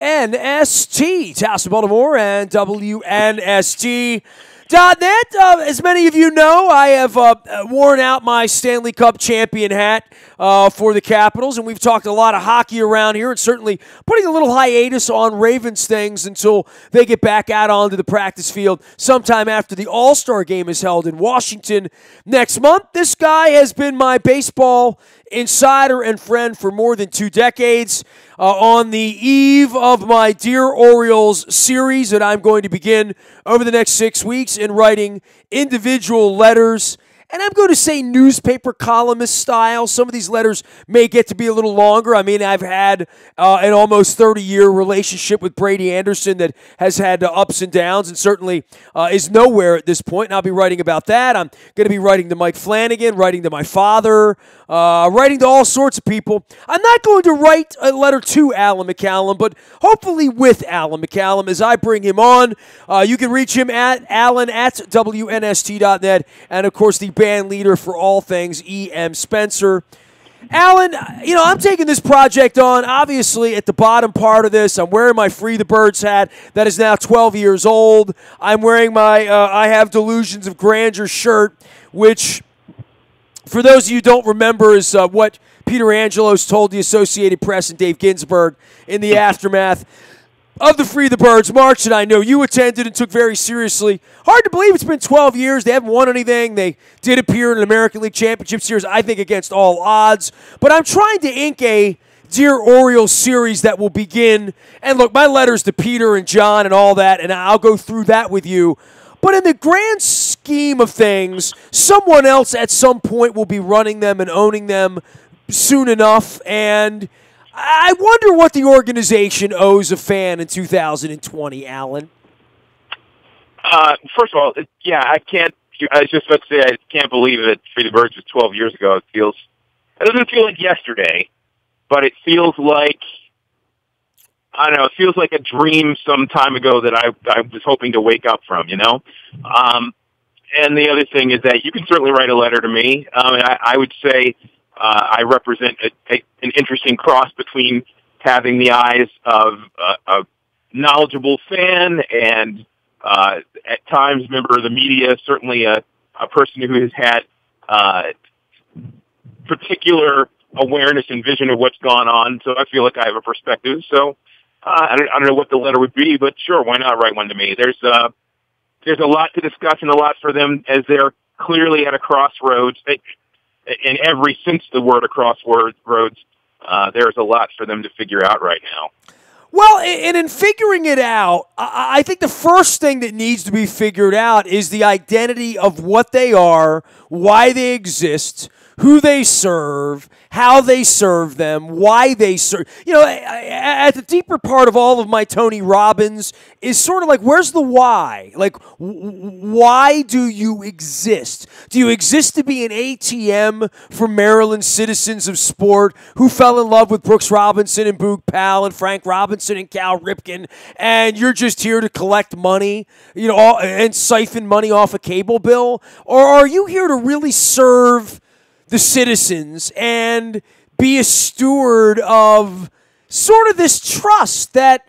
WNST, Towson, Baltimore, and WNST.net. As many of you know, I have worn out my Stanley Cup champion hat for the Capitals, and we've talked a lot of hockey around here, and certainly putting a little hiatus on Ravens things until they get back out onto the practice field sometime after the All-Star game is held in Washington next month. This guy has been my baseball insider and friend for more than 2 decades. On the eve of my Dear Orioles series that I'm going to begin over the next 6 weeks in writing individual letters, and I'm going to say newspaper columnist style. Some of these letters may get to be a little longer. I mean, I've had an almost 30-year relationship with Brady Anderson that has had ups and downs and certainly is nowhere at this point, and I'll be writing about that. I'm going to be writing to Mike Flanagan, writing to my father, writing to all sorts of people. I'm not going to write a letter to Allen McCallum, but hopefully with Allen McCallum as I bring him on. You can reach him at Allen at WNST.net, and of course the band leader for all things, E.M. Spencer. Allen, you know, I'm taking this project on, obviously, at the bottom part of this. I'm wearing my Free the Birds hat that is now 12 years old. I'm wearing my I Have Delusions of Grandeur shirt, which, for those of you who don't remember, is what Peter Angelos told the Associated Press and Dave Ginsburg in the aftermath of the Free the Birds march that I know you attended and took very seriously. Hard to believe it's been 12 years. They haven't won anything. They did appear in an American League Championship Series, I think, against all odds. But I'm trying to ink a Dear Orioles series that will begin. And look, my letters to Peter and John and all that, and I'll go through that with you. But in the grand scheme of things, someone else at some point will be running them and owning them soon enough. And I wonder what the organization owes a fan in 2020, Allen. First of all, yeah, I was just about to say, I can't believe that Free the Birds was 12 years ago. It doesn't feel like yesterday, but it feels like, I don't know, it feels like a dream some time ago that I was hoping to wake up from, you know? And the other thing is that you can certainly write a letter to me. I would say I represent an interesting cross between having the eyes of a knowledgeable fan and at times member of the media, certainly a person who has had particular awareness and vision of what's gone on. So I feel like I have a perspective. So I don't know what the letter would be, but sure, why not write one to me? There's a lot to discuss and a lot for them as they're clearly at a crossroads. In every sense of the word across roads, there's a lot for them to figure out right now. Well, and in figuring it out, I think the first thing that needs to be figured out is the identity of what they are, why they exist, who they serve, how they serve them, why they serve. You know, at the deeper part of all of my Tony Robbins is sort of like, where's the why? Like, why do you exist? Do you exist to be an ATM for Maryland citizens of sport who fell in love with Brooks Robinson and Boog Powell and Frank Robinson and Cal Ripken, and you're just here to collect money, you know, and siphon money off a cable bill? Or are you here to really serve the citizens and be a steward of sort of this trust that,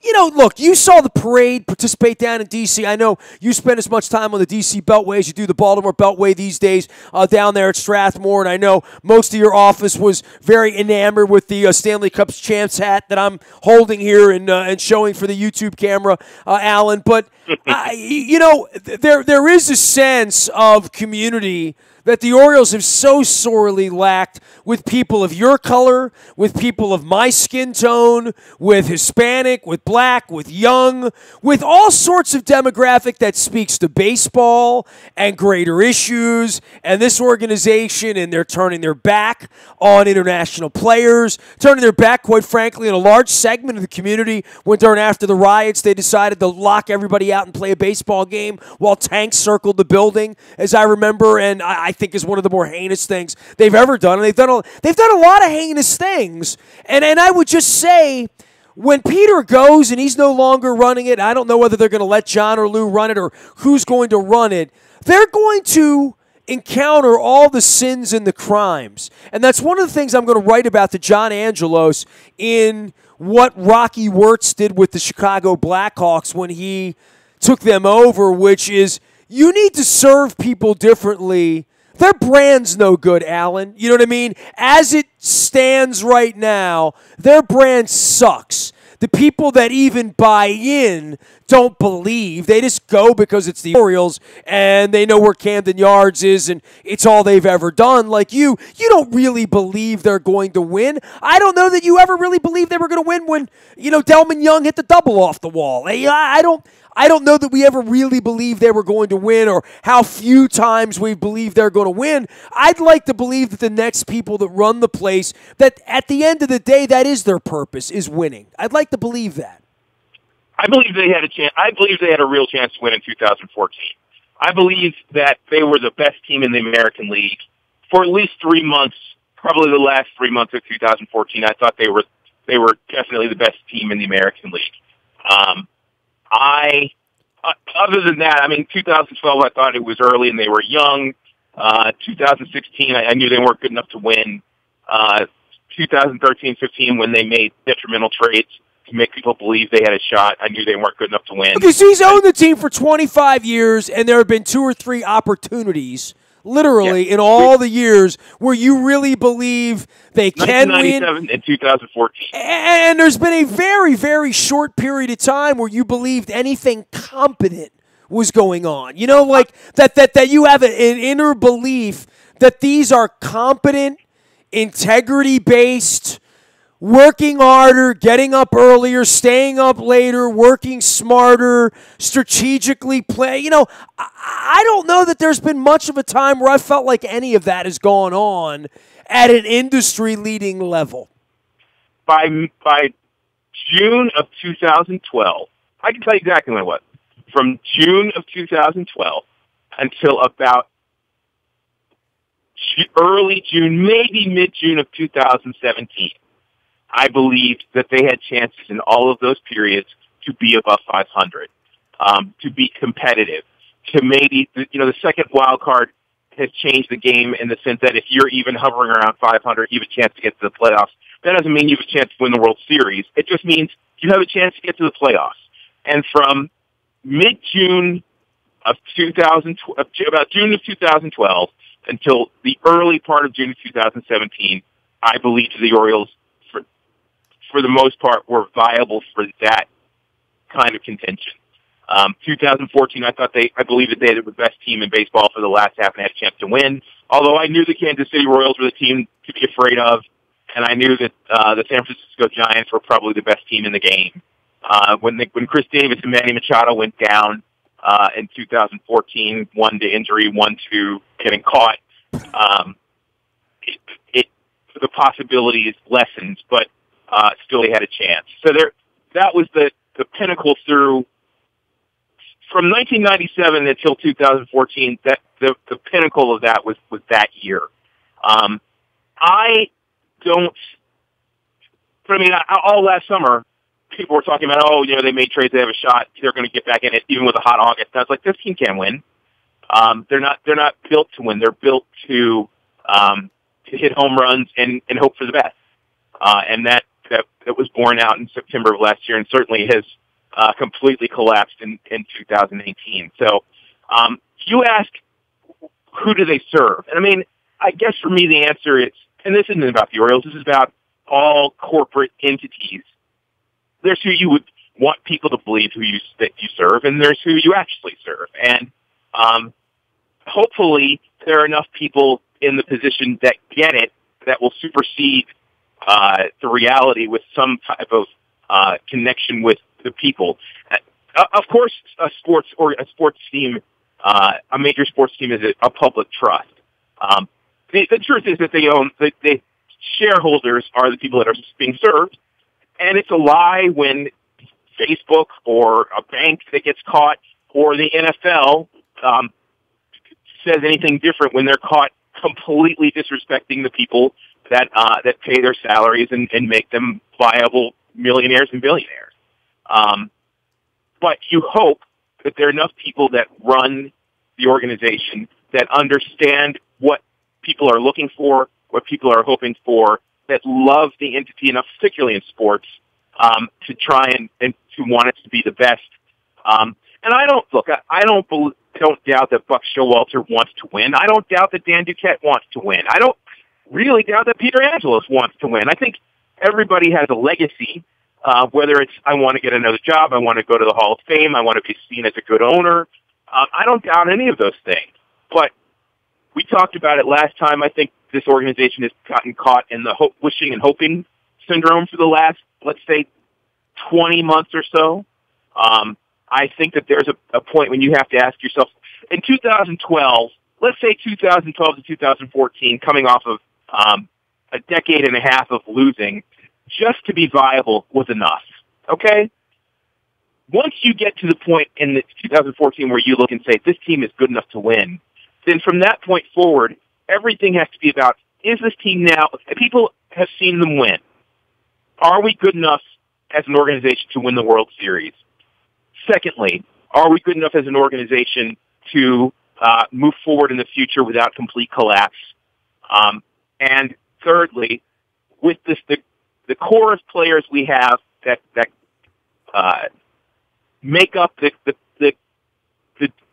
you know, look, you saw the parade participate down in D.C. I know you spend as much time on the D.C. Beltway as you do the Baltimore Beltway these days down there at Strathmore, and I know most of your office was very enamored with the Stanley Cup champs hat that I'm holding here and showing for the YouTube camera, Allen. But, you know, there is a sense of community that the Orioles have so sorely lacked with people of your color, with people of my skin tone, with Hispanic, with black, with young, with all sorts of demographic that speaks to baseball and greater issues and this organization, and they're turning their back on international players, turning their back, quite frankly, on a large segment of the community when during after the riots they decided to lock everybody out and play a baseball game while tanks circled the building, as I remember, and I think is one of the more heinous things they've ever done. And they've done a lot of heinous things. And I would just say, when Peter goes and he's no longer running it, I don't know whether they're going to let John or Lou run it or who's going to run it. They're going to encounter all the sins and the crimes. And that's one of the things I'm going to write about to John Angelos in what Rocky Wirtz did with the Chicago Blackhawks when he took them over, which is you need to serve people differently. Their brand's no good, Allen. You know what I mean? As it stands right now, their brand sucks. The people that even buy in don't believe. They just go because it's the Orioles and they know where Camden Yards is and it's all they've ever done. Like you don't really believe they're going to win. I don't know that you ever really believed they were going to win when, Delman Young hit the double off the wall. I don't know that we ever really believed they were going to win or how few times we believe they're going to win. I'd like to believe that the next people that run the place, that at the end of the day, that is their purpose, is winning. I'd like to believe that. I believe they had a chance. I believe they had a real chance to win in 2014. I believe that they were the best team in the American League for at least 3 months, probably the last 3 months of 2014. I thought they were definitely the best team in the American League. Other than that, 2012, I thought it was early and they were young. 2016, I knew they weren't good enough to win. 2013-15, when they made detrimental trades to make people believe they had a shot, I knew they weren't good enough to win. Okay, so he's owned the team for 25 years, and there have been 2 or 3 opportunities, literally, in all the years where you really believe they can win. 1997 and 2014. And there's been a very, very short period of time where you believed anything competent was going on. That you have an inner belief that these are competent, integrity-based, working harder, getting up earlier, staying up later, working smarter, strategically play. I don't know that there's been much of a time where I felt like any of that has gone on at an industry-leading level. By June of 2012, I can tell you exactly when it was. From June of 2012 until about early June, maybe mid-June of 2017, I believed that they had chances in all of those periods to be above 500, to be competitive, to maybe, the second wild card has changed the game in the sense that if you're even hovering around 500, you have a chance to get to the playoffs. That doesn't mean you have a chance to win the World Series. It just means you have a chance to get to the playoffs. And from mid-June of about June of 2012 until the early part of June of 2017, I believed the Orioles, for the most part, were viable for that kind of contention. 2014, I believe that they were the best team in baseball for the last half and had a chance to win. Although I knew the Kansas City Royals were the team to be afraid of, and I knew that the San Francisco Giants were probably the best team in the game. When Chris Davis and Manny Machado went down in 2014, one to injury, one to getting caught, the possibilities lessened, but still they had a chance. So that was the pinnacle through from 1997 until 2014. That the pinnacle of that was that year. All last summer, people were talking about, they made trades, they have a shot, they're going to get back in it, even with a hot August. I was like, this team can't win. They're not built to win. They're built to hit home runs and hope for the best. And that was borne out in September of last year, and certainly has completely collapsed in 2018. So, you ask, who do they serve? And I guess for me the answer is, and this isn't about the Orioles, this is about all corporate entities. There's who you would want people to believe that you serve, and there's who you actually serve. And hopefully there are enough people in the position that get it that will supersede the reality with some type of connection with the people. Of course, a major sports team is a public trust. The truth is that the shareholders are the people that are being served, and it's a lie when Facebook or a bank that gets caught or the NFL says anything different when they're caught completely disrespecting the people that pay their salaries and make them viable millionaires and billionaires. But you hope that there are enough people that run the organization that understand what people are looking for, what people are hoping for, that love the entity enough, particularly in sports, to try and to want it to be the best. And I don't look. I don't doubt that Buck Showalter wants to win. I don't doubt that Dan Duquette wants to win. I don't really doubt that Peter Angelos wants to win. I think everybody has a legacy. Whether it's I want to get another job, I want to go to the Hall of Fame, I want to be seen as a good owner. I don't doubt any of those things. But we talked about it last time. I think this organization has gotten caught in the wishing and hoping syndrome for the last, let's say, 20 months or so. I think that there's a point when you have to ask yourself, in 2012, let's say 2012 to 2014, coming off of a decade and a half of losing, just to be viable was enough, okay? Once you get to the point in 2014 where you look and say, this team is good enough to win, then from that point forward, everything has to be about, is this team now, people have seen them win. Are we good enough as an organization to win the World Series? Secondly, are we good enough as an organization to move forward in the future without complete collapse? And thirdly, with this, the core of players we have that make up the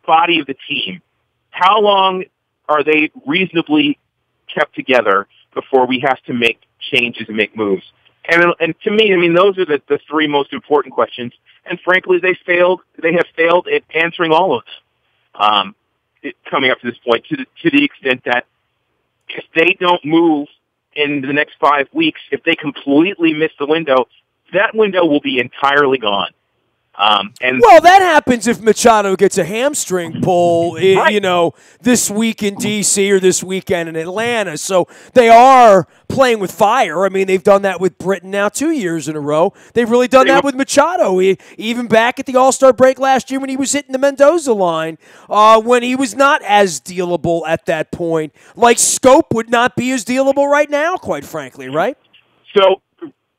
body of the team, how long are they reasonably kept together before we have to make changes and make moves? And to me, I mean, those are the three most important questions. And frankly, they have failed at answering all of them. Coming up to this point, to the extent that if they don't move in the next 5 weeks, if they completely miss the window, that window will be entirely gone. Well, that happens if Machado gets a hamstring pull, right. This week in D.C. or this weekend in Atlanta. So they are playing with fire. I mean, they've done that with Britton now 2 years in a row. They've really done that with Machado. Even back at the All-Star break last year when he was hitting the Mendoza line, when he was not as dealable at that point. Like Schoop would not be as dealable right now, quite frankly, right? So,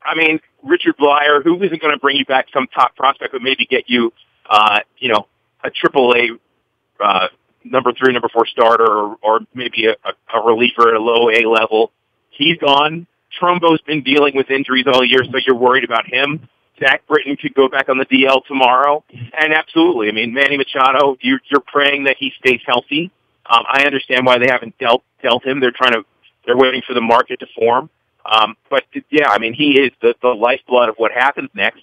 I mean, Richard Blyer, who isn't going to bring you back some top prospect, but maybe get you, a AAA number 3, number 4 starter, or maybe a reliever at a low A level. He's gone. Trumbo's been dealing with injuries all year, so you're worried about him. Zach Britton could go back on the DL tomorrow, and absolutely, I mean, Manny Machado, you're praying that he stays healthy. I understand why they haven't dealt him. They're waiting for the market to form. But yeah, I mean, he is the lifeblood of what happens next.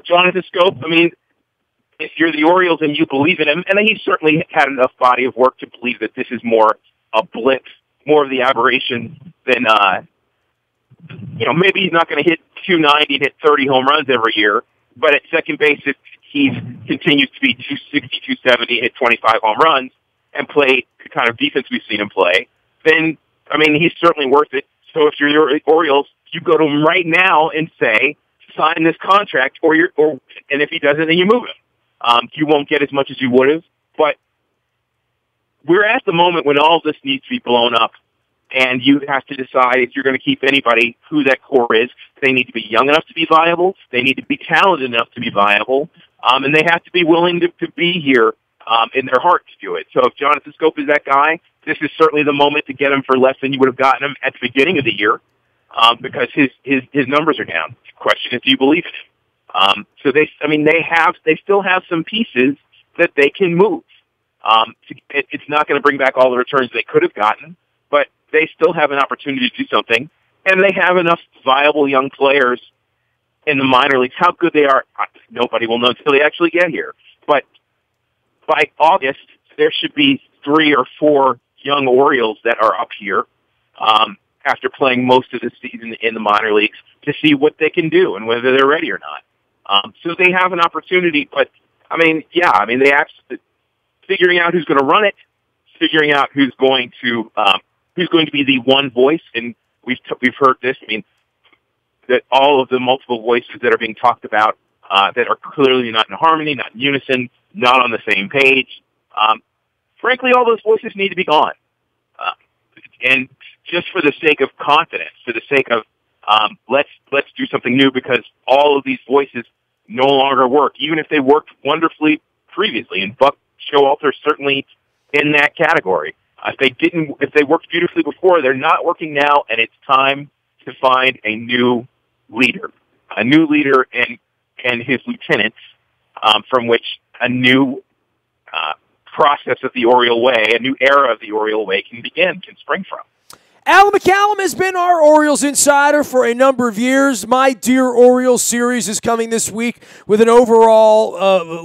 Jonathan Schoop, I mean, if you're the Orioles and you believe in him, and he's certainly had enough body of work to believe that this is more a blip, more of the aberration than, maybe he's not going to hit 290, hit 30 home runs every year, but at second base, if he continues to be 260, 270, hit 25 home runs, and play the kind of defense we've seen him play, then, I mean, he's certainly worth it. So if you're the Orioles, you go to him right now and say, sign this contract, and if he doesn't, then you move him. You won't get as much as you would have, but we're at the moment when all of this needs to be blown up, and you have to decide if you're going to keep anybody, who that core is. They need to be young enough to be viable. They need to be talented enough to be viable, and they have to be willing to be here in their heart to do it. So if Jonathan Schoop is that guy, this is certainly the moment to get him for less than you would have gotten him at the beginning of the year, because his numbers are down. The question is, do you believe in him? So they still have some pieces that they can move. It's not going to bring back all the returns they could have gotten, but they still have an opportunity to do something, and they have enough viable young players in the minor leagues. How good they are, nobody will know until they actually get here. But by August, there should be 3 or 4 young Orioles that are up here after playing most of the season in the minor leagues to see what they can do and whether they're ready or not. So they have an opportunity, but they have figuring out who's going to run it, figuring out who's going to be the one voice, and we've heard this. I mean, that all of the multiple voices that are being talked about that are clearly not in harmony, not in unison, not on the same page. Frankly, all those voices need to be gone. And just for the sake of confidence, for the sake of let's do something new, because all of these voices no longer work, even if they worked wonderfully previously. And Buck Showalter certainly in that category. If they worked beautifully before, they're not working now, and it's time to find a new leader. a new leader and his lieutenants, from which a new process of the Oriole way, a new era of the Oriole way can spring from. Allen McCallum has been our Orioles insider for a number of years. My Dear Orioles series is coming this week with an overall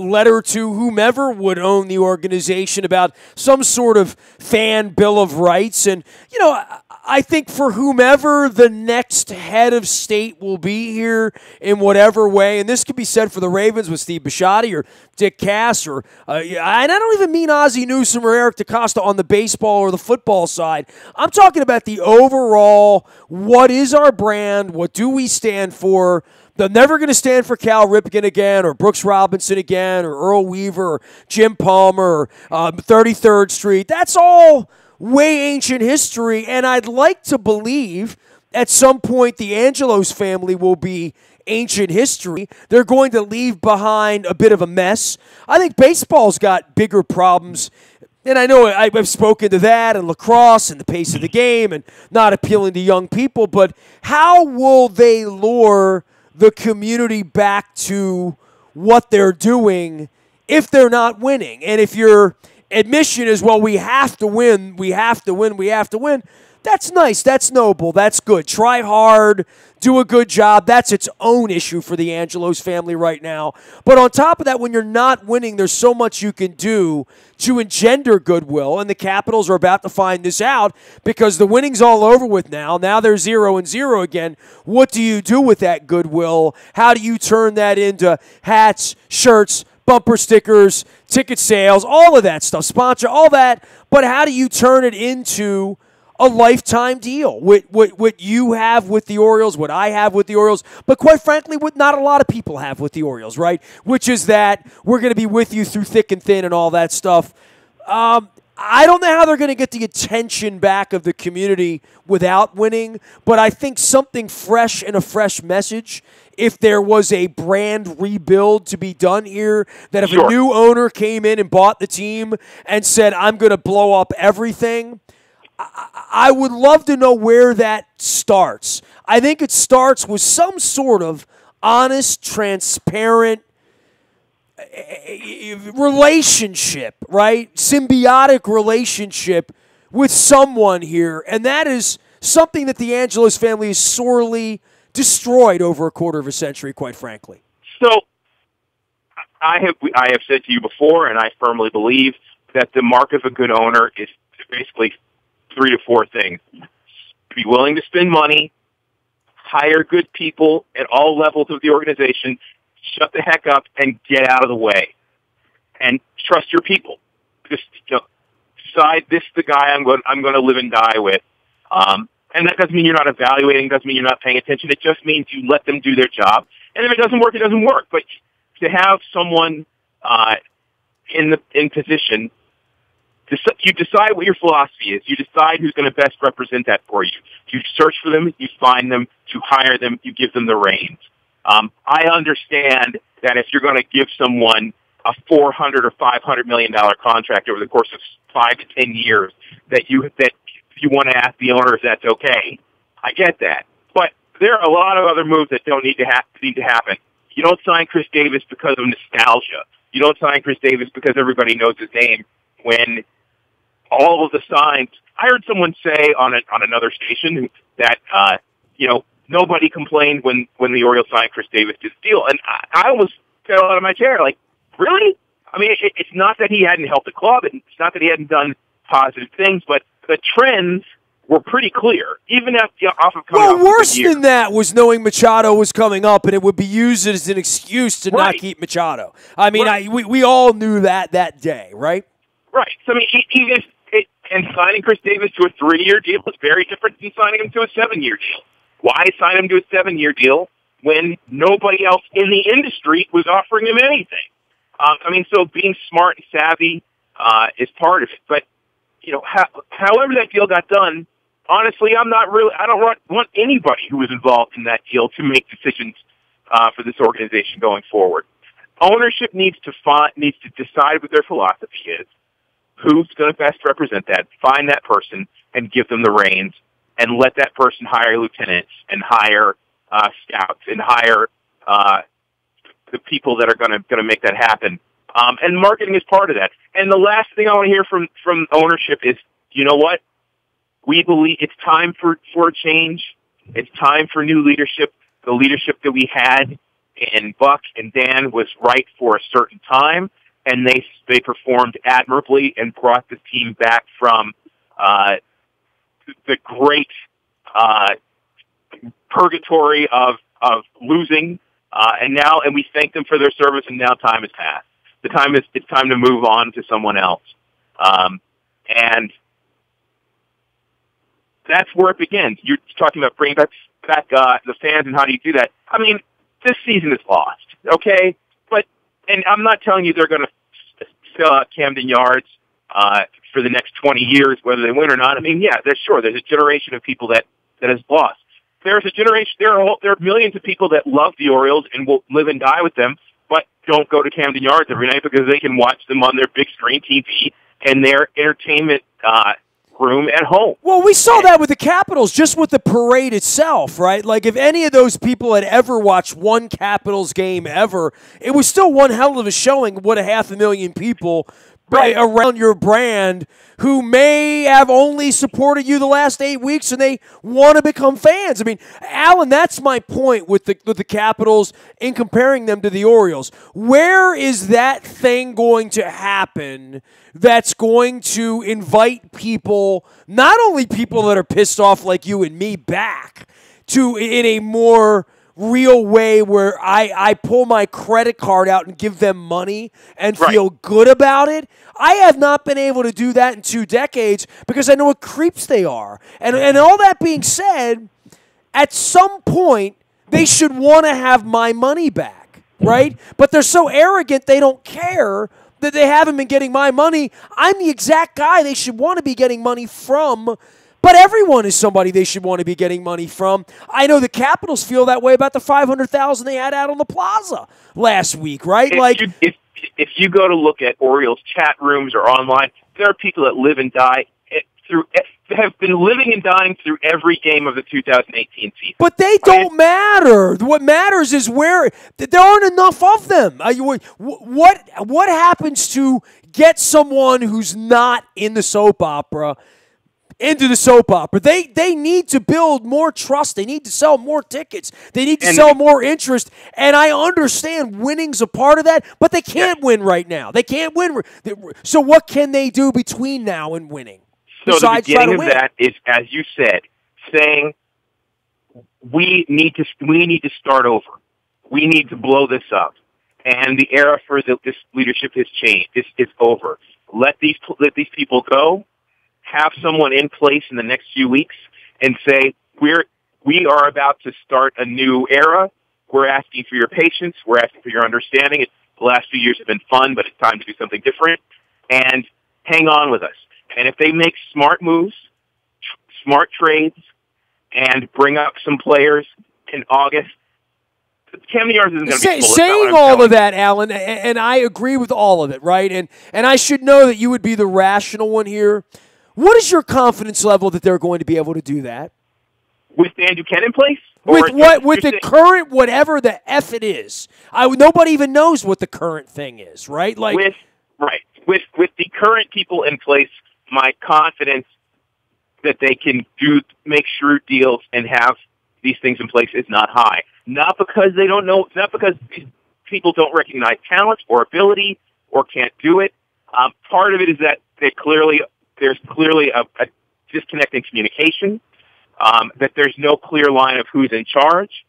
letter to whomever would own the organization about some sort of fan bill of rights. And, you know, I think for whomever the next head of state will be here in whatever way, and this could be said for the Ravens with Steve Bisciotti or Dick Cass, or and I don't even mean Ozzie Newsome or Eric DeCosta on the baseball or the football side. I'm talking about the overall, what is our brand, what do we stand for? They're never going to stand for Cal Ripken again, or Brooks Robinson again, or Earl Weaver, or Jim Palmer, or 33rd Street. That's all way ancient history, and I'd like to believe at some point the Angelos family will be ancient history. They're going to leave behind a bit of a mess. I think baseball's got bigger problems, and I know I've spoken to that, and lacrosse and the pace of the game and not appealing to young people, but how will they lure the community back to what they're doing if they're not winning? And if your admission is, well, we have to win, we have to win, we have to win, that's nice, that's noble, that's good. Try hard, do a good job. That's its own issue for the Angelos family right now. But on top of that, when you're not winning, there's so much you can do to engender goodwill, and the Capitals are about to find this out because the winning's all over with now. Now they're 0-0 again. What do you do with that goodwill? How do you turn that into hats, shirts, bumper stickers, ticket sales, all of that stuff, sponsor, all that, but how do you turn it into a lifetime deal? What you have with the Orioles, what I have with the Orioles, but quite frankly, what not a lot of people have with the Orioles, right? Which is that we're going to be with you through thick and thin and all that stuff. I don't know how they're going to get the attention back of the community without winning, but I think something fresh and a fresh message, if there was a brand rebuild to be done here, that if a new owner came in and bought the team and said, I'm going to blow up everything, I would love to know where that starts. I think it starts with some sort of honest, transparent relationship, right? Symbiotic relationship with someone here, and that is something that the Angelos family has sorely destroyed over a quarter of a century, quite frankly. So I have said to you before, and I firmly believe that the mark of a good owner is basically 3 to 4 things. Be willing to spend money, hire good people at all levels of the organization, shut the heck up and get out of the way, and trust your people. Just decide this is the guy I'm going to live and die with. And that doesn't mean you're not evaluating, doesn't mean you're not paying attention. It just means you let them do their job. And if it doesn't work, it doesn't work. But to have someone in position, you decide what your philosophy is. You decide who's going to best represent that for you. You search for them, you find them, you hire them, you give them the reins. I understand that if you're going to give someone a $400 or $500 million contract over the course of 5 to 10 years, that you want to ask the owner if that's okay. I get that, but there are a lot of other moves that don't need to happen. You don't sign Chris Davis because of nostalgia. You don't sign Chris Davis because everybody knows his name. When all of the signs, I heard someone say on another station that nobody complained when the Orioles signed Chris Davis to the deal, and I almost fell out of my chair. Like, really? I mean, it's not that he hadn't helped the club, and it's not that he hadn't done positive things, but the trends were pretty clear, even off of coming off worse than that was knowing Machado was coming up, and it would be used as an excuse to not keep Machado. I mean, we all knew that day, right? Right. So, I mean, and signing Chris Davis to a 3-year deal is very different than signing him to a 7-year deal. Why sign him to a 7-year deal when nobody else in the industry was offering him anything? So being smart and savvy is part of it. But, however that deal got done, honestly, I don't want anybody who was involved in that deal to make decisions for this organization going forward. Ownership needs to decide what their philosophy is, who's going to best represent that, find that person, and give them the reins, and let that person hire lieutenants and hire scouts and hire the people that are going to make that happen. And marketing is part of that. And the last thing I want to hear from ownership is, you know what? We believe it's time for a change. It's time for new leadership. The leadership that we had in Buck and Dan was right for a certain time, and they performed admirably and brought the team back from the great purgatory of losing, and we thank them for their service. And now time has passed. It's time to move on to someone else, and that's where it begins. You're talking about bringing back the fans, and how do you do that? I mean, this season is lost, okay? And I'm not telling you they're going to fill out Camden Yards for the next 20 years, whether they win or not. I mean, yeah, there's a generation of people that has lost. There's a generation. There are millions of people that love the Orioles and will live and die with them, but don't go to Camden Yards every night because they can watch them on their big screen TV and their entertainment room at home. Well, we saw that with the Capitals, just with the parade itself, right? Like, if any of those people had ever watched one Capitals game ever, it was still one hell of a showing. What, 500,000 people around your brand who may have only supported you the last 8 weeks, and they want to become fans. I mean, Allen, that's my point with the Capitals in comparing them to the Orioles. Where is that thing going to happen that's going to invite people, not only people that are pissed off like you and me, back to in a more real way where I pull my credit card out and give them money and feel good about it? I have not been able to do that in 2 decades because I know what creeps they are. And all that being said, at some point, they should want to have my money back, right? But they're so arrogant they don't care that they haven't been getting my money. I'm the exact guy they should want to be getting money from. But everyone is somebody they should want to be getting money from. I know the Capitals feel that way about the $500,000 they had out on the plaza last week, right? If you go to look at Orioles chat rooms or online, there are people that live and die have been living and dying through every game of the 2018 season. But they don't matter. What matters is where there aren't enough of them. What happens to get someone who's not in the soap opera into the soap opera? They need to build more trust. They need to sell more tickets. They need to sell more interest. And I understand winning's a part of that, but they can't win right now. They can't win. So what can they do between now and winning? So the beginning of that is, as you said, saying we need to start over. We need to blow this up. And the era for this leadership has changed. It's over. Let these people go. Have someone in place in the next few weeks and say, we are about to start a new era. We're asking for your patience. We're asking for your understanding. The last few years have been fun, but it's time to do something different. And hang on with us. And if they make smart moves, smart trades, and bring up some players in August, Camden Yards isn't going to be full. Saying all of that, Allen, and I agree with all of it, right? And I should know that you would be the rational one here. What is your confidence level that they're going to be able to do that? With Dan Duquesne in place? With the current, whatever the F it is. Nobody even knows what the current thing is, right? With the current people in place, my confidence that they can make shrewd deals and have these things in place is not high. Not because they don't know, not because people don't recognize talent or ability or can't do it. Part of it is that there's clearly a disconnect in communication, that there's no clear line of who's in charge,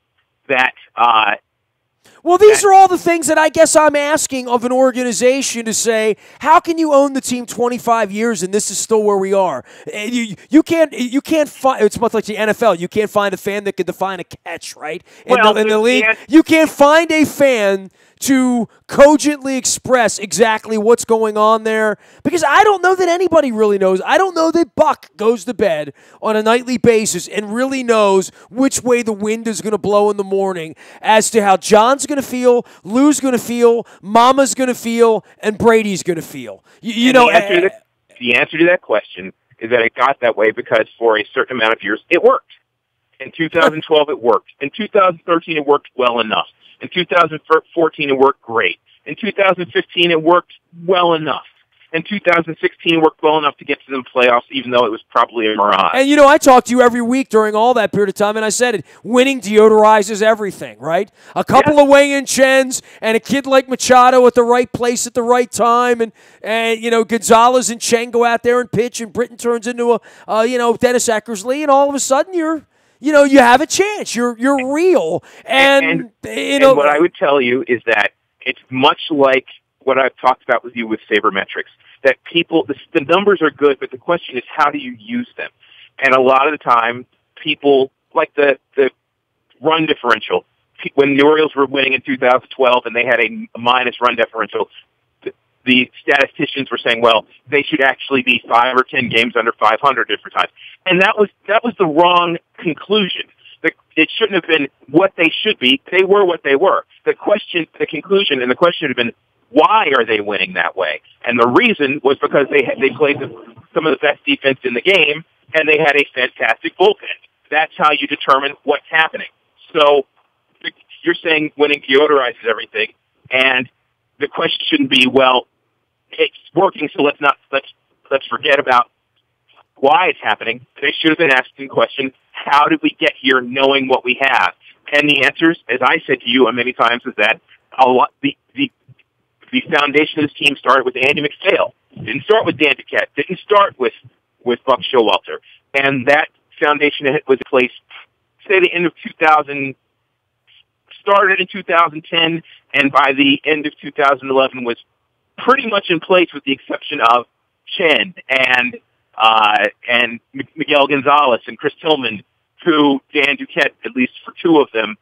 Well, these are all the things that I guess I'm asking of an organization to say, how can you own the team 25 years and this is still where we are? You can't find, it's much like the NFL. You can't find a fan that can define a catch, right? In the league, you can't find a fan to cogently express exactly what's going on there because I don't know that anybody really knows. I don't know that Buck goes to bed on a nightly basis and really knows which way the wind is going to blow in the morning as to how John's going to feel, Lou's going to feel, Mama's going to feel, and Brady's going to feel. The answer to that question is that it got that way because for a certain amount of years it worked. In 2012, it worked. In 2013, it worked well enough. In 2014, it worked great. In 2015, it worked well enough. In 2016, it worked well enough to get to the playoffs, even though it was probably a mirage. And, you know, I talked to you every week during all that period of time, and I said it. Winning deodorizes everything, right? A couple of Wei-Yin Chens and a kid like Machado at the right place at the right time, and you know, Gonzalez and Chen go out there and pitch, and Britton turns into a Dennis Eckersley, and all of a sudden you have a chance. You're real. And what I would tell you is that it's much like what I've talked about with you with sabermetrics, that the numbers are good, but the question is, how do you use them? And a lot of the time, people, like the run differential, when the Orioles were winning in 2012 and they had a minus run differential, the statisticians were saying, well, they should actually be 5 or 10 games under 500 different times. And that was the wrong conclusion. It shouldn't have been what they should be. They were what they were. The conclusion and the question would have been, why are they winning that way? And the reason was because they played some of the best defense in the game, and they had a fantastic bullpen. That's how you determine what's happening. So you're saying winning deodorizes everything, and the question shouldn't be, well, it's working, so let's forget about why it's happening. They should have been asking the question, how did we get here knowing what we have? And the answers, as I said to you many times, is that the foundation of this team started with Andy MacPhail. Didn't start with Dan Duquette. Didn't start with Buck Showalter. And that foundation was in place, say, the end of 2000, started in 2010, and by the end of 2011 was pretty much in place with the exception of Chen and Miguel Gonzalez and Chris Tillman, who Dan Duquette, at least for two of them,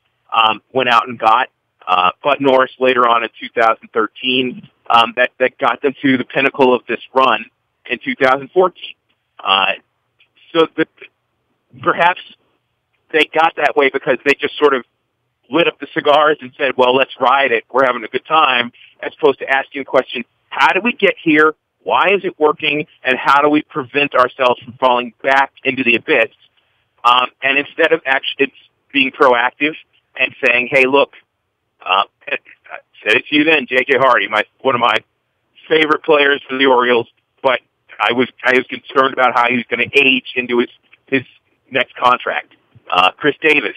went out and got. Bud Norris later on in 2013, that got them to the pinnacle of this run in 2014. So perhaps they got that way because they just sort of lit up the cigars and said, well, let's ride it. We're having a good time, as opposed to asking the question, how did we get here? Why is it working? And how do we prevent ourselves from falling back into the abyss? And instead of actually being proactive and saying, hey, look, I said it to you then, J.J. Hardy, one of my favorite players for the Orioles, but I was concerned about how he was going to age into his next contract. Chris Davis,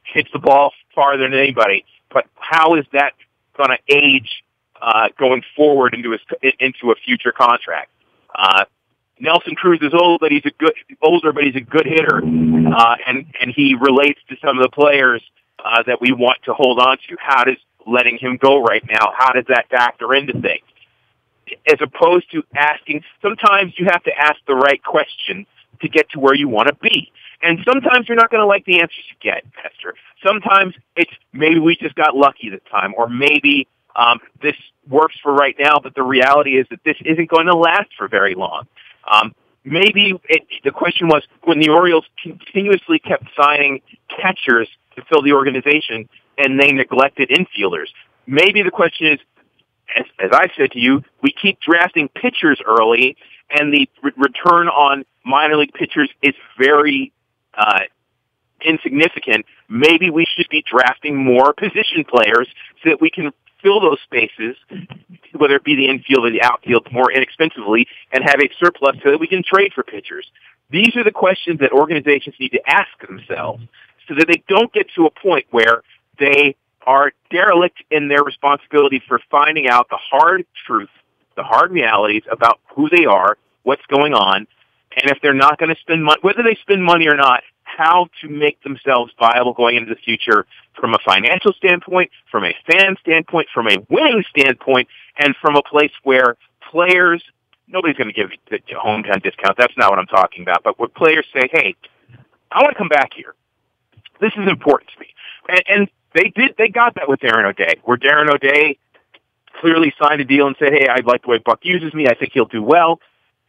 hits the ball farther than anybody, but how is that going to age going forward into a future contract? Nelson Cruz is older, but he's a good hitter, and he relates to some of the players that we want to hold on to. How does letting him go right now, how does that factor into things? As opposed to asking, sometimes you have to ask the right question to get to where you want to be. And sometimes you're not going to like the answers you get, Nestor. Sometimes it's maybe we just got lucky this time, or maybe this works for right now, but the reality is that this isn't going to last for very long. Maybe the question was, when the Orioles continuously kept signing catchers to fill the organization and they neglected infielders, maybe the question is, as I said to you, we keep drafting pitchers early, and the return on minor league pitchers is very insignificant. Maybe we should be drafting more position players so that we can fill those spaces, whether it be the infield or the outfield, more inexpensively, and have a surplus so that we can trade for pitchers. These are the questions that organizations need to ask themselves so that they don't get to a point where they are derelict in their responsibility for finding out the hard truth, the hard realities about who they are, what's going on, and if they're not going to spend money, whether they spend money or not, how to make themselves viable going into the future from a financial standpoint, from a fan standpoint, from a winning standpoint, and from a place where players, nobody's going to give the hometown discount. That's not what I'm talking about. But where players say, hey, I want to come back here. This is important to me. And they got that with Darren O'Day, where Darren O'Day clearly signed a deal and said, hey, I like the way Buck uses me. I think he'll do well.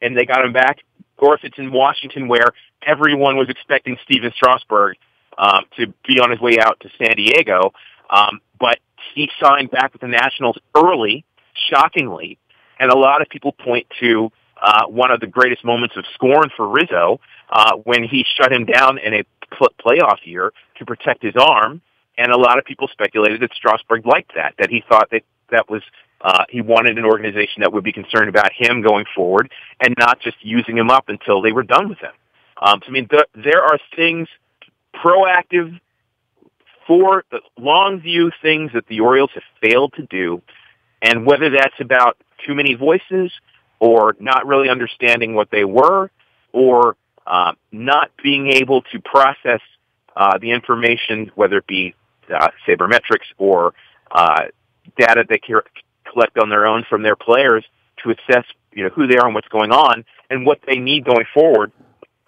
And they got him back. Or if it's in Washington, where everyone was expecting Steven Strasburg to be on his way out to San Diego, but he signed back with the Nationals early, shockingly, and a lot of people point to one of the greatest moments of scorn for Rizzo when he shut him down in a playoff year to protect his arm, and a lot of people speculated that Strasburg liked that he thought that was he wanted an organization that would be concerned about him going forward and not just using him up until they were done with him. So, I mean, there are things, proactive, for the long view things that the Orioles have failed to do, and whether that's about too many voices or not really understanding what they were or not being able to process the information, whether it be sabermetrics or data they collect on their own from their players to assess, who they are and what's going on and what they need going forward.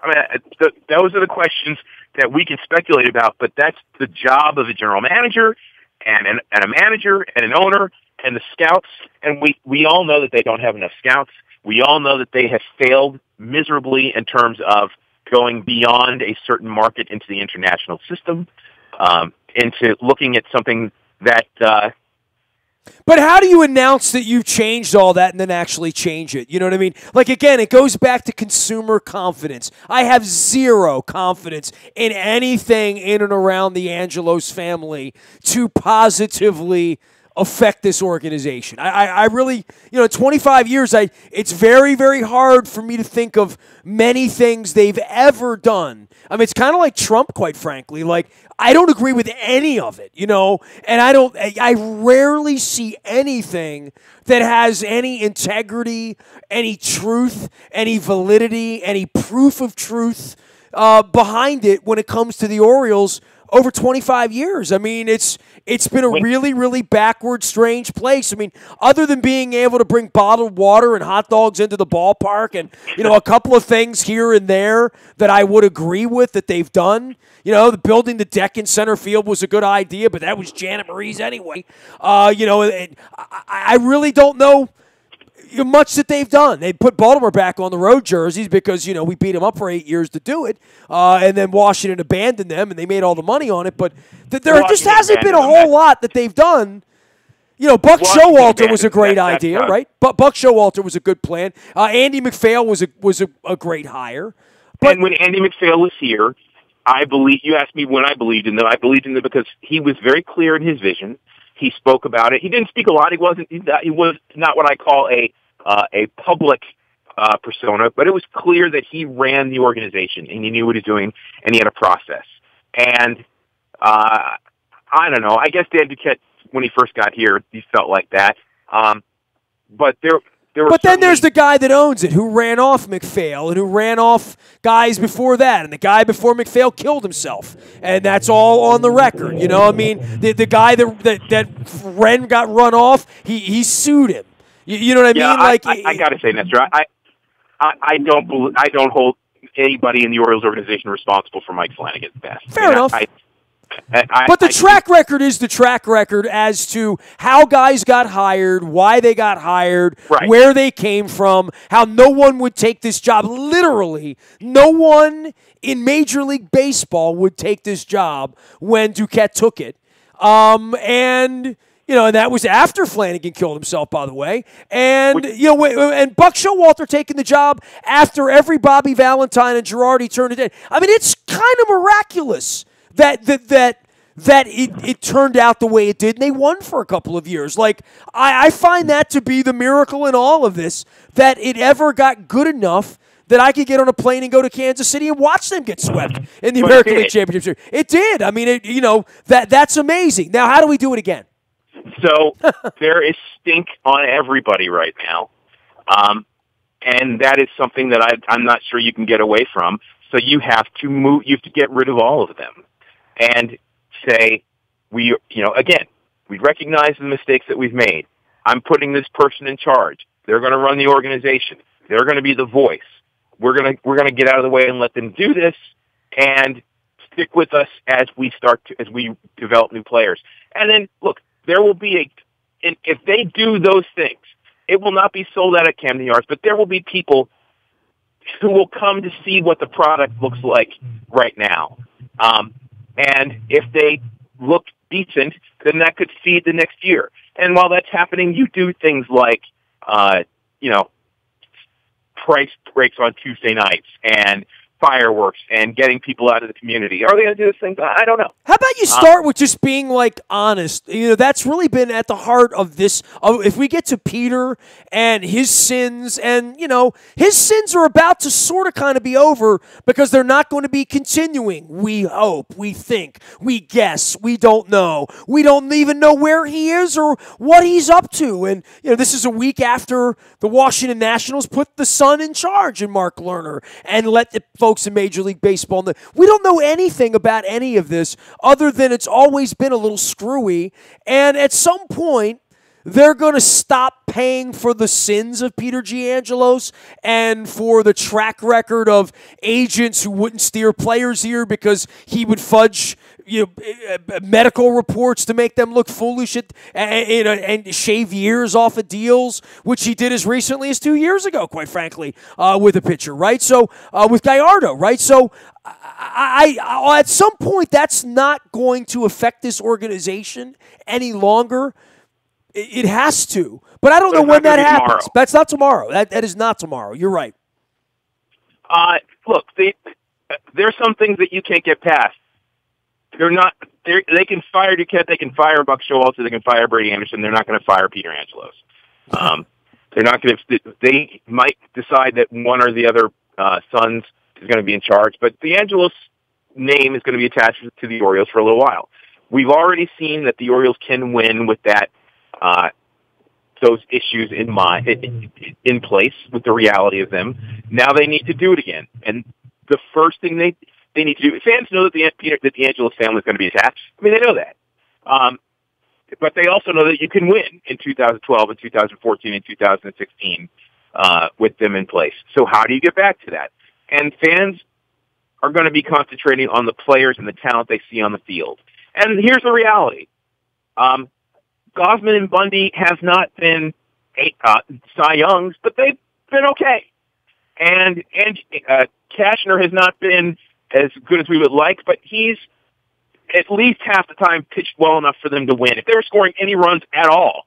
I mean, those are the questions that we can speculate about, but that's the job of a general manager and a manager and an owner and the scouts. And we all know that they don't have enough scouts. We all know that they have failed miserably in terms of going beyond a certain market into the international system, into looking at something that... But how do you announce that you've changed all that and then actually change it? You know what I mean? Like, again, it goes back to consumer confidence. I have zero confidence in anything in and around the Angelos family to positively affect this organization. I really, 25 years, it's very, very hard for me to think of many things they've ever done. I mean, it's kind of like Trump, quite frankly. Like, I don't agree with any of it, and I rarely see anything that has any integrity, any truth, any validity, any proof of truth behind it when it comes to the Orioles over 25 years. I mean, it's been a really, really backward, strange place. I mean, other than being able to bring bottled water and hot dogs into the ballpark and, a couple of things here and there that I would agree with that they've done. Building the deck in center field was a good idea, but that was Janet Marie's anyway. I really don't know much that they've done. They put Baltimore back on the road jerseys because, we beat them up for 8 years to do it. And then Washington abandoned them, and they made all the money on it. But there just hasn't been a whole lot that they've done. Buck Showalter was a great idea, right? But Buck Showalter was a good plan. Andy MacPhail was a great hire. And when Andy MacPhail was here, you asked me when I believed in them. I believed in them because he was very clear in his vision. He spoke about it. He didn't speak a lot. He was not what I call a public persona, but it was clear that he ran the organization and he knew what he was doing and he had a process. And I don't know. I guess Dan Duquette, when he first got here, he felt like that. But then there's the guy that owns it, who ran off MacPhail and who ran off guys before that, and the guy before MacPhail killed himself, and that's all on the record. I mean, the guy that Wren got run off, he sued him. You know what I mean? I got to say, Nestor, I don't hold anybody in the Orioles organization responsible for Mike Flanagan's death. Fair enough. But the track record is the track record as to how guys got hired, why they got hired, right, where they came from, how no one would take this job. Literally, no one in Major League Baseball would take this job when Duquette took it. And that was after Flanagan killed himself, by the way. And, and Buck Showalter taking the job after every Bobby Valentine and Girardi turned it in. I mean, it's kind of miraculous that it turned out the way it did, and they won for a couple of years. Like, I find that to be the miracle in all of this, that it ever got good enough that I could get on a plane and go to Kansas City and watch them get swept in the American League Championship Series. It did. I mean, that's amazing. Now, how do we do it again? So there is stink on everybody right now, and that is something that I'm not sure you can get away from. So you have to move. You have to get rid of all of them, and say we recognize the mistakes that we've made. I'm putting this person in charge. They're going to run the organization. They're going to be the voice. We're going to get out of the way and let them do this, and stick with us as we develop new players. And then look. There will be if they do those things, it will not be sold out at Camden Yards, but there will be people who will come to see what the product looks like right now. And if they look decent, then that could feed the next year. And while that's happening, you do things like, price breaks on Tuesday nights and fireworks and getting people out of the community. Are they going to do this thing? I don't know. How about you start with just being, like, honest? You know, that's really been at the heart of this. If we get to Peter and his sins, and, you know, his sins are about to sort of kind of be over because they're not going to be continuing. We hope, we think, we guess, we don't know. We don't even know where he is or what he's up to. And, you know, this is a week after the Washington Nationals put the Sun in charge and Mark Lerner and let the folks in Major League Baseball know. We don't know anything about any of this other than it's always been a little screwy. And at some point, they're going to stop paying for the sins of Peter Giangelos and for the track record of agents who wouldn't steer players here because he would fudge, you know, medical reports to make them look foolish and shave years off of deals, which he did as recently as 2 years ago, quite frankly, with a pitcher, right? So with Gallardo, right? So I at some point, that's not going to affect this organization any longer. It has to, but I don't know when that happens. Tomorrow. That's not tomorrow. That is not tomorrow. You're right. Look, there's some things that you can't get past. They can fire Duquette, they can fire Buck Showalter, they can fire Brady Anderson. They're not going to fire Peter Angelos. They're not going to. They might decide that one or the other sons is going to be in charge, but the Angelos name is going to be attached to the Orioles for a little while. We've already seen that the Orioles can win with that. Those issues in place with the reality of them. Now they need to do it again. And the first thing they need to do, fans know that the Angelos family is going to be attached. I mean, they know that. But they also know that you can win in 2012 and 2014 and 2016 with them in place. So how do you get back to that? And fans are going to be concentrating on the players and the talent they see on the field. And here's the reality. Gausman and Bundy have not been Cy Youngs, but they've been okay. And Cashner has not been as good as we would like, but he's at least half the time pitched well enough for them to win. If they were scoring any runs at all,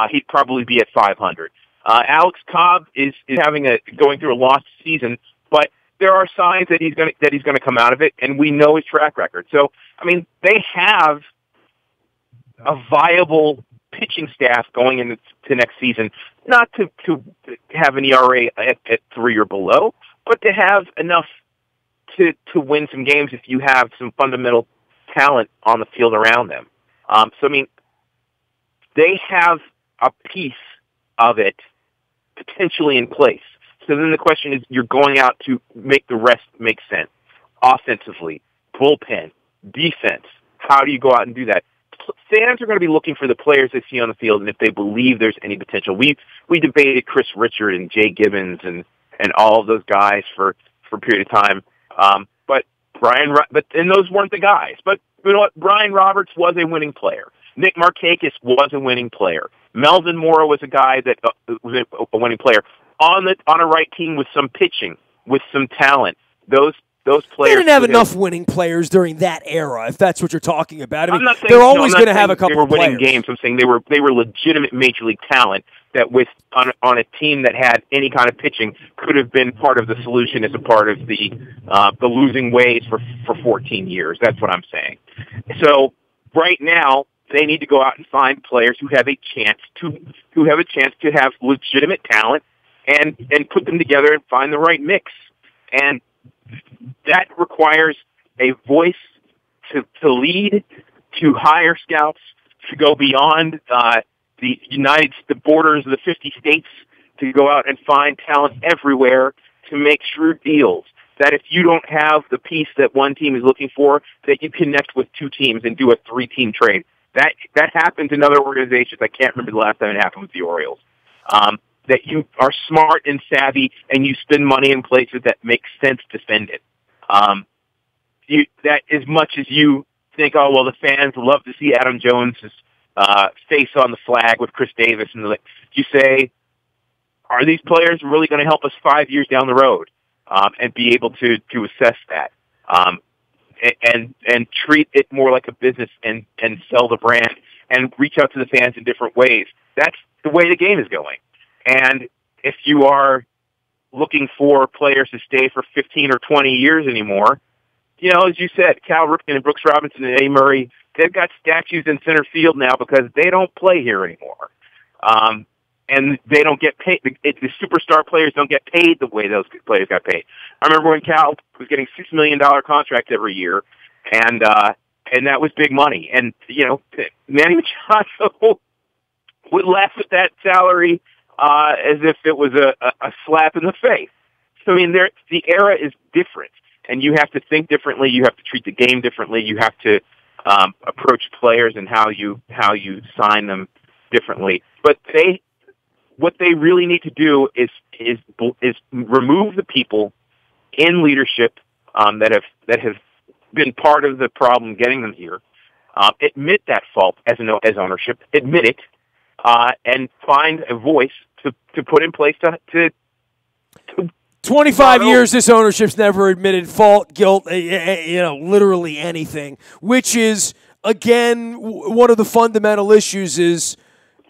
he'd probably be at 500. Alex Cobb is going through a lost season, but there are signs that he's going to come out of it, and we know his track record. So, I mean, they have a viable pitching staff going into next season, not to have an ERA at 3 or below, but to have enough to win some games if you have some fundamental talent on the field around them. So, I mean, they have a piece of it potentially in place. So then the question is, you're going out to make the rest make sense. Offensively, bullpen, defense, how do you go out and do that? Fans are going to be looking for the players they see on the field, and if they believe there's any potential. We debated Chris Richard and Jay Gibbons and all of those guys for a period of time. But those weren't the guys. But you know what? Brian Roberts was a winning player. Nick Markakis was a winning player. Melvin Mora was a guy that was a winning player on a right team with some pitching, with some talent. Those players. They didn't have enough winning players during that era, if that's what you're talking about. I mean, they're always going to have a couple of players. They were winning games. I'm saying they were legitimate major league talent that on a team that had any kind of pitching could have been part of the solution as a part of the losing ways for 14 years. That's what I'm saying. So right now they need to go out and find players who have a chance to have legitimate talent and put them together and find the right mix. And that requires a voice to lead, to hire scouts, to go beyond the borders of the 50 states, to go out and find talent everywhere, to make shrewd deals. That if you don't have the piece that one team is looking for, that you connect with two teams and do a 3-team trade. That happens in other organizations. I can't remember the last time it happened with the Orioles. That you are smart and savvy and you spend money in places that make sense to spend it. That as much as you think, oh, well, the fans love to see Adam Jones' face on the flag with Chris Davis, and you say, are these players really going to help us 5 years down the road? And be able to assess that. And treat it more like a business and sell the brand and reach out to the fans in different ways. That's the way the game is going. And if you are looking for players to stay for 15 or 20 years anymore. You know, as you said, Cal Ripken and Brooks Robinson and Eddie Murray, they've got statues in center field now because they don't play here anymore. And they don't get paid. The superstar players don't get paid the way those players got paid. I remember when Cal was getting $6 million contracts every year, and that was big money. And, you know, Manny Machado would laugh at that salary as if it was a slap in the face. So, I mean, the era is different, and you have to think differently. You have to treat the game differently. You have to approach players and how you sign them differently. But what they really need to do is remove the people in leadership that have been part of the problem getting them here. Admit that fault as ownership. Admit it, and find a voice to put in place to 25 years, this ownership's never admitted fault, guilt, literally anything, which is, again, one of the fundamental issues is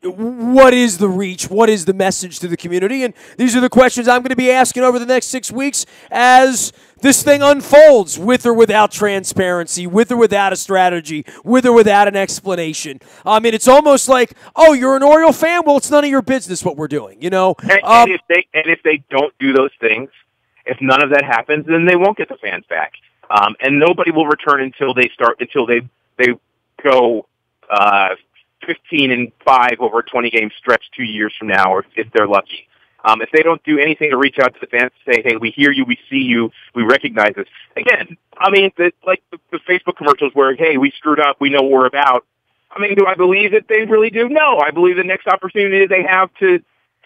what is the reach? What is the message to the community? And these are the questions I'm going to be asking over the next 6 weeks as this thing unfolds, with or without transparency, with or without a strategy, with or without an explanation. I mean, it's almost like, oh, you're an Oriole fan? Well, it's none of your business what we're doing, you know? And if they don't do those things, if none of that happens, then they won't get the fans back. And nobody will return until they go 15-5 over a 20-game stretch 2 years from now, or if they're lucky. If they don't do anything to reach out to the fans to say, hey, we hear you, we see you, we recognize this. Again, I mean, the Facebook commercials where, hey, we screwed up, we know what we're about. I mean, do I believe that they really do? No. I believe the next opportunity they have to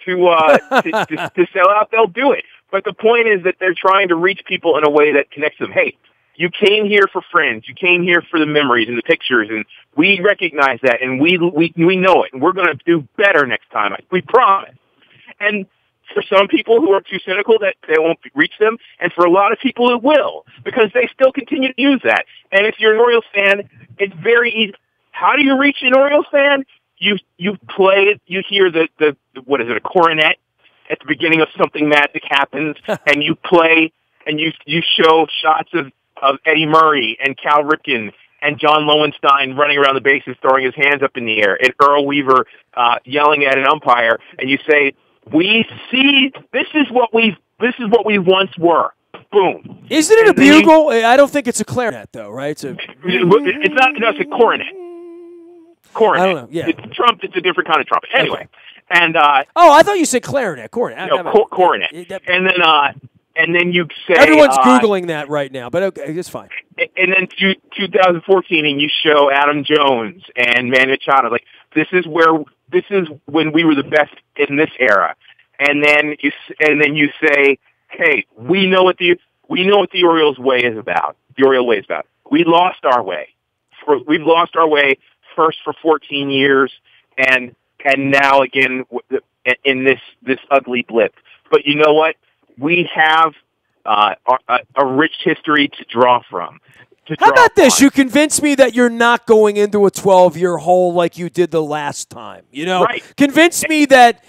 sell out, they'll do it. But the point is that they're trying to reach people in a way that connects them. Hey, you came here for friends. You came here for the memories and the pictures, and we recognize that, and we know it, and we're going to do better next time. We promise. And for some people who are too cynical, that they won't reach them, and for a lot of people it will, because they still continue to use that. And if you're an Orioles fan, it's very easy. How do you reach an Orioles fan? You play it. You hear the what is it, a coronet at the beginning of something magic happens, and you play and you show shots of Eddie Murray and Cal Ripken and John Lowenstein running around the bases, throwing his hands up in the air, and Earl Weaver yelling at an umpire, and you say, "We see. This is what we once were." Boom. Isn't it a bugle? I don't think it's a clarinet, though, right? It's not. No, it's a coronet. Coronet. I don't know. Yeah. It's trumpet. It's a different kind of trumpet. Anyway, okay. And I thought you said clarinet. Coronet. No, coronet. And then you say everyone's Googling that right now, but okay, it's fine. And then 2014, and you show Adam Jones and Manny Machado. Like, this is when we were the best in this era. And then you say, hey, we know what the Orioles way is about. The Oriole way is about. We lost our way. We've lost our way first for 14 years, and now again in this ugly blip. But you know what? We have a rich history to draw from. How about this? You convince me that you're not going into a 12-year hole like you did the last time. You know, right. Convince me that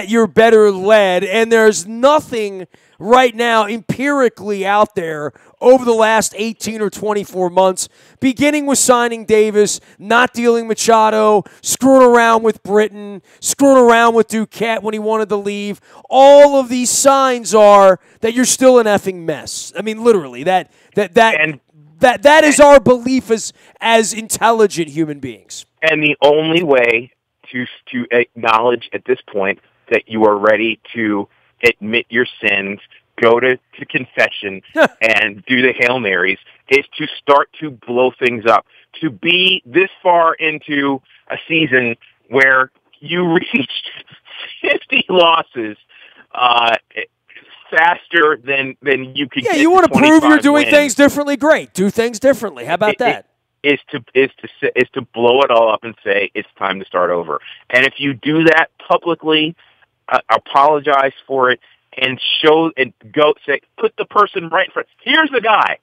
you're better led, and there's nothing right now empirically out there over the last 18 or 24 months, beginning with signing Davis, not dealing Machado, screwing around with Britton, screwing around with Duquette when he wanted to leave. All of these signs are that you're still an effing mess. I mean, literally, that is our belief as intelligent human beings. And the only way to acknowledge at this point that you are ready to admit your sins, go to confession, and do the Hail Marys, is to start to blow things up. To be this far into a season where you reached 50 losses faster than you could get. Yeah, you want to prove you're doing things differently? Great. Do things differently. How about that? Is to blow it all up and say it's time to start over. And if you do that publicly, apologize for it, and show and go say, put the person right in front. Here's the guy.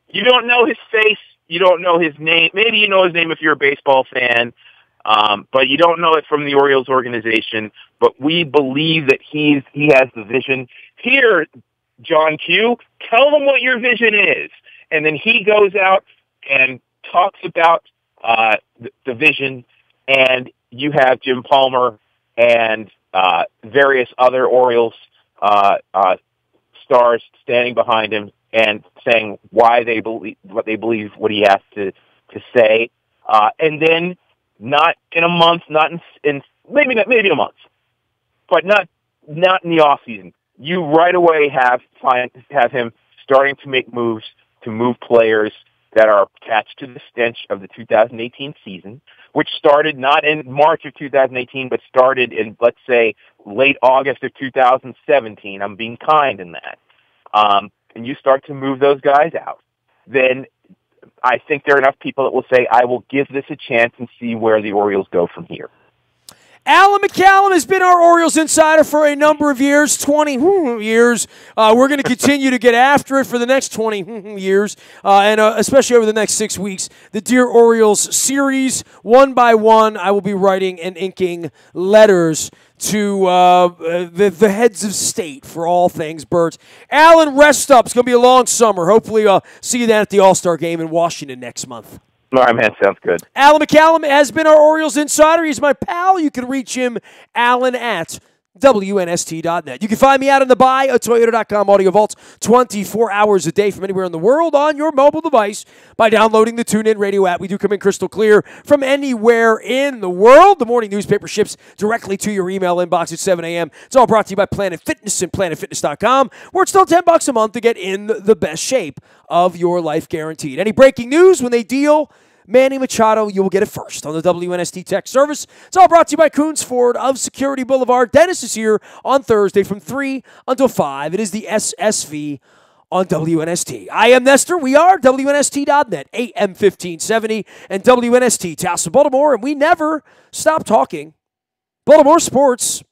You don't know his face. You don't know his name. Maybe you know his name if you're a baseball fan. But you don't know it from the Orioles organization. But we believe that he has the vision. Here, John Q, tell them what your vision is. And then he goes out and talks about the vision, and you have Jim Palmer and various other Orioles stars standing behind him and saying why they believe what he has to say, and then not in a month, not in maybe a month, but not in the off season. You right away have him starting to make moves to move players that are attached to the stench of the 2018 season, which started not in March of 2018, but started in, let's say, late August of 2017. I'm being kind in that. And you start to move those guys out, then I think there are enough people that will say, I will give this a chance and see where the Orioles go from here. Allen McCallum has been our Orioles insider for a number of years, 20 years. We're going to continue to get after it for the next 20 years, and especially over the next 6 weeks. The Dear Orioles series, one by one, I will be writing and inking letters to the heads of state for all things birds. Allen, rest up. It's going to be a long summer. Hopefully see you then at the All-Star game in Washington next month. All right, man. Sounds good. Allen McCallum has been our Orioles insider. He's my pal. You can reach him, Allen, at WNST.net. You can find me out on the Buy a Toyota.com audio vault 24 hours a day from anywhere in the world on your mobile device by downloading the TuneIn Radio app. We do come in crystal clear from anywhere in the world. The morning newspaper ships directly to your email inbox at 7 a.m. It's all brought to you by Planet Fitness and PlanetFitness.com, where it's still $10 a month to get in the best shape of your life, guaranteed. Any breaking news when they deal Manny Machado, you will get it first on the WNST Tech Service. It's all brought to you by Coons Ford of Security Boulevard. Dennis is here on Thursday from 3 until 5. It is the SSV on WNST. I am Nestor. We are WNST.net, AM 1570, and WNST, Tassel, Baltimore, and we never stop talking Baltimore sports.